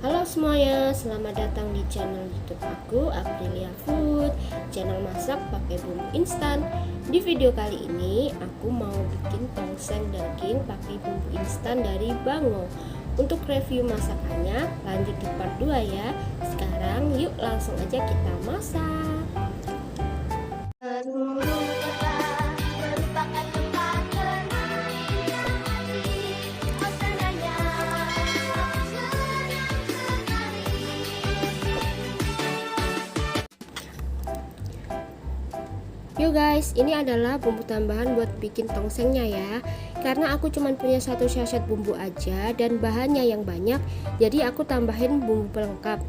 Halo semuanya, selamat datang di channel YouTube aku, Aprilia Food, channel masak pakai bumbu instan. Di video kali ini aku mau bikin tongseng daging pakai bumbu instan dari Bangau. Untuk review masakannya lanjut di part 2 ya. Sekarang yuk langsung aja kita masak. Yuk guys, ini adalah bumbu tambahan buat bikin tongsengnya ya. Karena aku cuma punya satu sachet bumbu aja dan bahannya yang banyak, jadi aku tambahin bumbu pelengkap.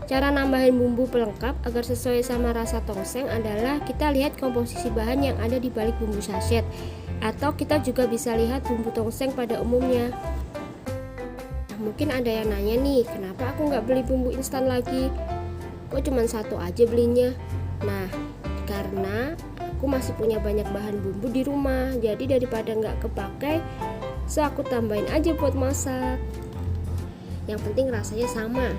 Cara nambahin bumbu pelengkap agar sesuai sama rasa tongseng adalah kita lihat komposisi bahan yang ada di balik bumbu sachet. Atau kita juga bisa lihat bumbu tongseng pada umumnya. Nah, mungkin ada yang nanya nih, kenapa aku nggak beli bumbu instan lagi? Kok cuma satu aja belinya? Nah, karena aku masih punya banyak bahan bumbu di rumah, jadi daripada nggak kepakai, aku tambahin aja buat masak. Yang penting rasanya sama.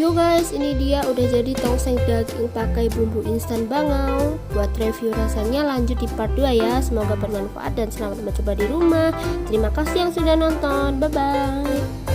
Tuh guys, ini dia udah jadi tongseng daging pakai bumbu instan Bangau. Buat review rasanya lanjut di part 2 ya. Semoga bermanfaat dan selamat mencoba di rumah. Terima kasih yang sudah nonton. Bye bye.